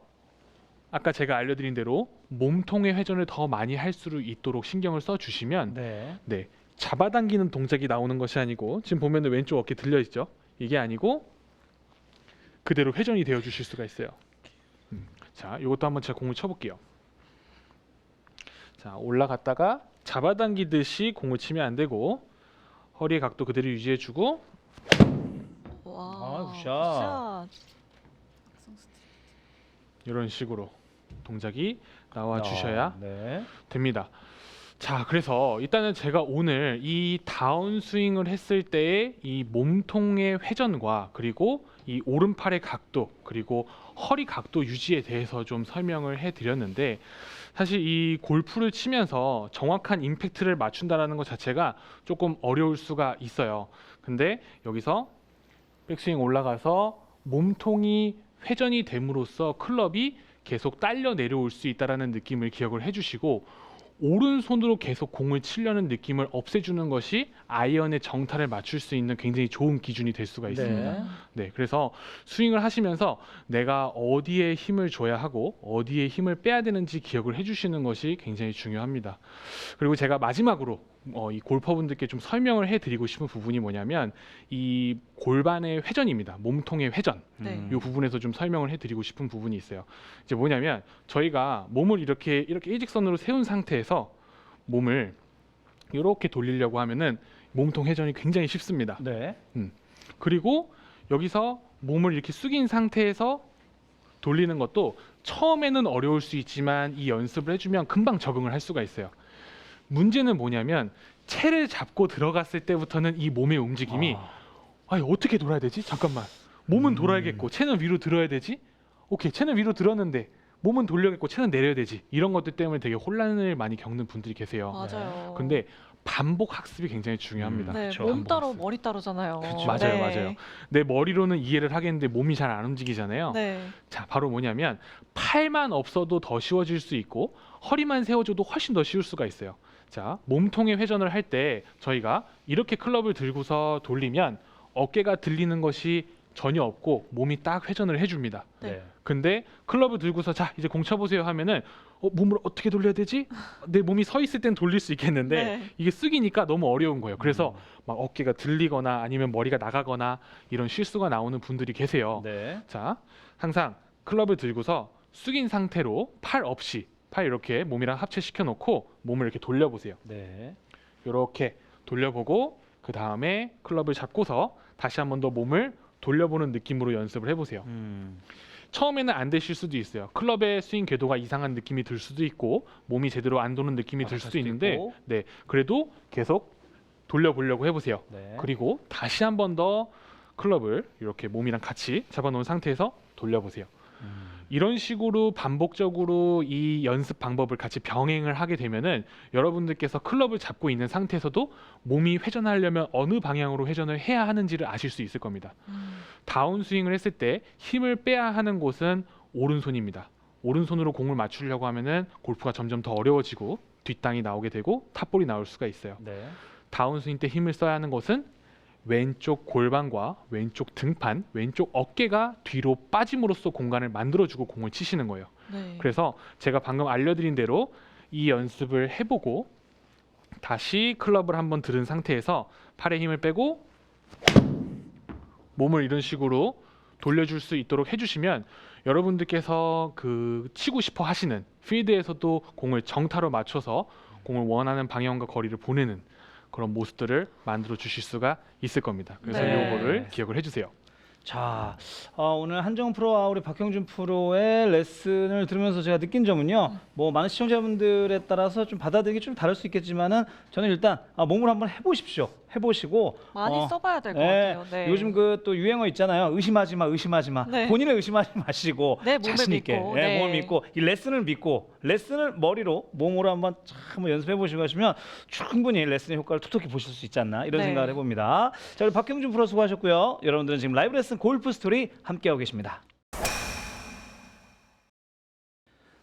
아까 제가 알려드린 대로 몸통의 회전을 더 많이 할 수 있도록 신경을 써주시면 네. 네, 잡아당기는 동작이 나오는 것이 아니고 지금 보면 왼쪽 어깨 들려 있죠? 이게 아니고 그대로 회전이 되어 주실 수가 있어요. 자, 이것도 한번 제가 공을 쳐볼게요. 자, 올라갔다가 잡아당기듯이 공을 치면 안 되고 허리의 각도 그대로 유지해주고 와, 굿샷. 이런 식으로 동작이 나와 주셔야 네. 됩니다. 자, 그래서 일단은 제가 오늘 이 다운스윙을 했을 때의 이 몸통의 회전과 그리고 이 오른팔의 각도 그리고 허리 각도 유지에 대해서 좀 설명을 해드렸는데 사실 이 골프를 치면서 정확한 임팩트를 맞춘다라는 것 자체가 조금 어려울 수가 있어요. 근데 여기서 백스윙 올라가서 몸통이 회전이 됨으로써 클럽이 계속 딸려 내려올 수 있다라는 느낌을 기억을 해주시고 오른손으로 계속 공을 치려는 느낌을 없애주는 것이 아이언의 정타를 맞출 수 있는 굉장히 좋은 기준이 될 수가 있습니다. 네. 네, 그래서 스윙을 하시면서 내가 어디에 힘을 줘야 하고 어디에 힘을 빼야 되는지 기억을 해주시는 것이 굉장히 중요합니다. 그리고 제가 마지막으로 이 골퍼분들께 좀 설명을 해드리고 싶은 부분이 뭐냐면 이 골반의 회전입니다. 몸통의 회전. 네. 이 부분에서 좀 설명을 해드리고 싶은 부분이 있어요. 이제 뭐냐면 저희가 몸을 이렇게 일직선으로 세운 상태에서 몸을 이렇게 돌리려고 하면은 몸통 회전이 굉장히 쉽습니다. 네. 그리고 여기서 몸을 이렇게 숙인 상태에서 돌리는 것도 처음에는 어려울 수 있지만 이 연습을 해주면 금방 적응을 할 수가 있어요. 문제는 뭐냐면 채를 잡고 들어갔을 때부터는 이 몸의 움직임이 아니 어떻게 돌아야 되지? 잠깐만. 몸은 돌아야겠고 채는 위로 들어야 되지? 오케이, 채는 위로 들었는데 몸은 돌려야겠고 채는 내려야 되지. 이런 것들 때문에 되게 혼란을 많이 겪는 분들이 계세요. 맞아요. 근데 반복 학습이 굉장히 중요합니다. 네, 그쵸. 몸 반복 따로 학습. 머리 따로잖아요. 맞아요, 네. 맞아요. 내 머리로는 이해를 하겠는데 몸이 잘 안 움직이잖아요. 네. 자, 바로 뭐냐면 팔만 없어도 더 쉬워질 수 있고 허리만 세워줘도 훨씬 더 쉬울 수가 있어요. 자, 몸통의 회전을 할 때 저희가 이렇게 클럽을 들고서 돌리면 어깨가 들리는 것이 전혀 없고 몸이 딱 회전을 해줍니다. 네. 근데 클럽을 들고서 자 이제 공 쳐보세요 하면은 몸을 어떻게 돌려야 되지? 내 몸이 서 있을 땐 돌릴 수 있겠는데 네. 이게 숙이니까 너무 어려운 거예요. 그래서 막 어깨가 들리거나 아니면 머리가 나가거나 이런 실수가 나오는 분들이 계세요. 네. 자, 항상 클럽을 들고서 숙인 상태로 팔 없이 팔 이렇게 몸이랑 합체시켜 놓고 몸을 이렇게 돌려보세요. 네. 이렇게 돌려보고 그 다음에 클럽을 잡고서 다시 한 번 더 몸을 돌려보는 느낌으로 연습을 해보세요. 처음에는 안 되실 수도 있어요. 클럽의 스윙 궤도가 이상한 느낌이 들 수도 있고 몸이 제대로 안 도는 느낌이 들 수도 있는데 있고. 네, 그래도 계속 돌려보려고 해보세요. 네. 그리고 다시 한 번 더 클럽을 이렇게 몸이랑 같이 잡아놓은 상태에서 돌려보세요. 이런 식으로 반복적으로 이 연습 방법을 같이 병행을 하게 되면은 여러분들께서 클럽을 잡고 있는 상태에서도 몸이 회전하려면 어느 방향으로 회전을 해야 하는지를 아실 수 있을 겁니다. 다운 스윙을 했을 때 힘을 빼야 하는 곳은 오른손입니다. 오른손으로 공을 맞추려고 하면은 골프가 점점 더 어려워지고 뒷땅이 나오게 되고 탑볼이 나올 수가 있어요. 네. 다운 스윙 때 힘을 써야 하는 것은 왼쪽 골반과 왼쪽 등판, 왼쪽 어깨가 뒤로 빠짐으로써 공간을 만들어주고 공을 치시는 거예요. 네. 그래서 제가 방금 알려드린 대로 이 연습을 해보고 다시 클럽을 한번 들은 상태에서 팔에 힘을 빼고 몸을 이런 식으로 돌려줄 수 있도록 해주시면 여러분들께서 그 치고 싶어 하시는 필드에서도 공을 정타로 맞춰서 공을 원하는 방향과 거리를 보내는 그런 모습들을 만들어 주실 수가 있을 겁니다. 그래서 네. 이거를 기억을 해주세요. 자, 오늘 한정훈 프로와 우리 박형준 프로의 레슨을 들으면서 제가 느낀 점은요. 뭐 많은 시청자분들에 따라서 좀 받아들이기 좀 다를 수 있겠지만은 저는 일단 몸을 한번 해보십시오. 해보시고 많이 써봐야 될 것 네, 같아요. 네. 요즘 그 또 유행어 있잖아요. 의심하지 마, 의심하지 마. 네. 본인을 의심하지 마시고 네, 몸을 자신 있게 믿고, 네, 네. 몸을 믿고 이 레슨을 믿고 레슨을 머리로 몸으로 한번 한번 연습해 보시고 하시면 충분히 레슨의 효과를 톡톡히 보실 수 있지 않나 이런 네. 생각을 해봅니다. 자, 우리 박형준 프로 수고하셨고요. 여러분들은 지금 라이브 레슨 골프 스토리 함께하고 계십니다.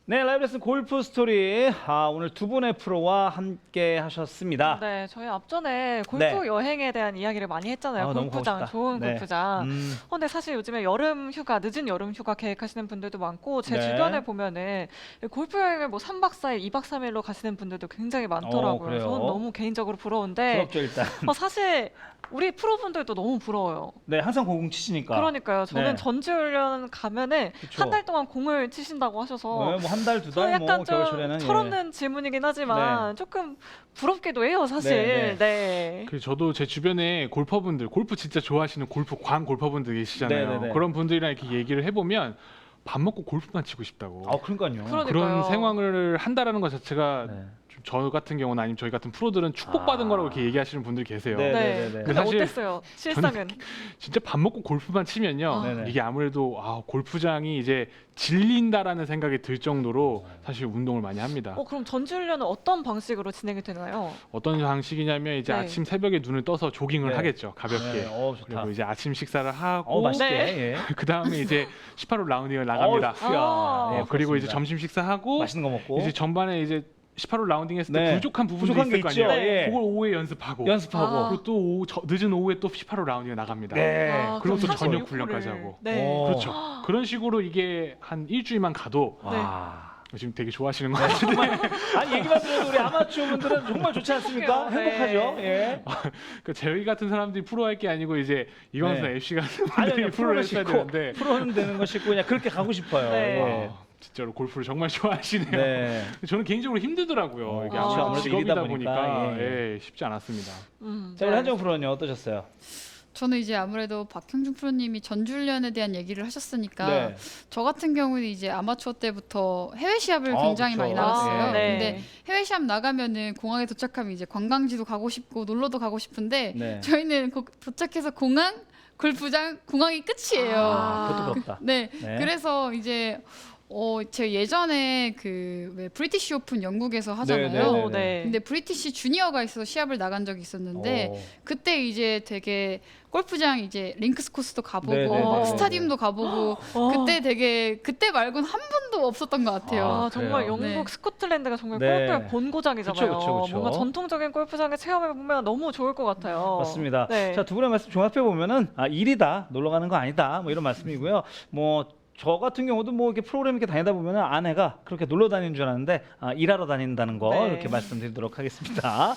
네, 라이브 레슨 골프 스토리 오늘 두 분의 프로와 함께 하셨습니다. 네, 저희 앞전에 골프 네. 여행에 대한 이야기를 많이 했잖아요. 너무 가고 골프장, 싶다. 좋은 네. 골프장. 근데 사실 요즘에 여름 휴가, 늦은 여름 휴가 계획하시는 분들도 많고 제 네. 주변에 보면은 골프 여행을 뭐 3박 4일, 2박 3일로 가시는 분들도 굉장히 많더라고요. 그래요? 저는 너무 개인적으로 부러운데 부럽죠 일단. 사실 우리 프로분들도 너무 부러워요. 네, 항상 공공 치시니까. 그러니까요. 저는 네. 전지훈련 가면은 그쵸. 한 달 동안 공을 치신다고 하셔서 네, 뭐한 달, 두 저는 달, 뭐 약간 겨울철에는 좀 철없는 질문이긴 하지만 네. 조금 부럽기도 해요, 사실. 네, 네. 그 저도 제 주변에 골퍼분들, 골프 진짜 좋아하시는 광 골퍼분들 계시잖아요. 네, 네, 네. 그런 분들이랑 이렇게 얘기를 해보면 밥 먹고 골프만 치고 싶다고. 그러니까요. 그러니까요. 그런 생활을 한다라는 것 자체가 네. 저 같은 경우는 아니면 저희 같은 프로들은 축복받은 거라고 이렇게 얘기하시는 분들 계세요. 네. 네. 근데 사실 어땠어요? 실상은? 진짜 밥 먹고 골프만 치면요. 네네. 이게 아무래도 골프장이 이제 질린다라는 생각이 들 정도로 사실 운동을 많이 합니다. 그럼 전지훈련은 어떤 방식으로 진행이 되나요? 어떤 방식이냐면 이제 네. 아침 새벽에 눈을 떠서 조깅을 네. 하겠죠. 가볍게. 네, 좋다. 그리고 이제 아침 식사를 하고 맛있게. 네. 예. 그 다음에 이제 18홀 라운딩을 나갑니다. 아, 그리고 이제 그렇습니다. 점심 식사하고 맛있는 거 먹고 이제 전반에 이제 18홀 라운딩 했을 때 네. 부족한 부분도 부족한 게 있을 거 있죠. 아니에요. 예. 그걸 오후에 연습하고 연습하고. 아. 그리고 또 늦은 오후에 또 18홀 라운딩에 나갑니다. 네. 그리고 또 그럼 저녁 36 훈련까지 홀을. 하고. 네. 그렇죠. 그런 식으로 이게 한 일주일만 가도 와. 지금 되게 좋아하시는 것 같은데 아니 얘기만 들어도 우리 아마추어 분들은 정말 좋지 않습니까? 네. 행복하죠. 예. 그 저희 같은 사람들이 프로 할 게 아니고 이제 이광수 네. FC 같은 아니 분들이 프로를 했어야 되는데 프로는 되는 거 싶고 그냥 그렇게 가고 싶어요. 네. 예. 진짜로 골프를 정말 좋아하시네요. 네. 저는 개인적으로 힘들더라고요. 이게 그렇죠. 아무래도 직업이다 일이다 보니까, 보니까 예. 쉽지 않았습니다. 자, 우리 네. 한정 프로는 어떠셨어요? 저는 이제 아무래도 박형준 프로님이 전지훈련에 대한 얘기를 하셨으니까 네. 저 같은 경우는 이제 아마추어 때부터 해외 시합을 굉장히 그쵸. 많이 나갔어요. 네. 근데 해외 시합 나가면은 공항에 도착하면 이제 관광지도 가고 싶고 놀러도 가고 싶은데 네. 저희는 도착해서 공항, 골프장, 공항이 끝이에요. 그것도 부럽다. 네. 네. 그래서 이제 제가 예전에 그 왜 브리티시 오픈 영국에서 하잖아요. 네, 네, 네. 네. 근데 브리티시 주니어가 있어서 시합을 나간 적이 있었는데 오. 그때 이제 되게 골프장 이제 링크스 코스도 가보고 네, 네, 막 네, 스타디움도 가보고 그때 되게 그때 말고는 한 번도 없었던 것 같아요. 아, 정말 그래요? 영국 네. 스코틀랜드가 정말 네. 골프의 본고장이잖아요. 그쵸. 뭔가 전통적인 골프장을 체험해 보면 너무 좋을 것 같아요. 맞습니다. 네. 자, 두 분의 말씀 종합해 보면은 일이다, 놀러 가는 거 아니다, 뭐 이런 말씀이고요. 뭐 저 같은 경우도 뭐 이렇게 프로그램 이렇게 다니다 보면은 아내가 그렇게 놀러 다니는 줄 알았는데 일하러 다닌다는 거 네. 이렇게 말씀드리도록 하겠습니다.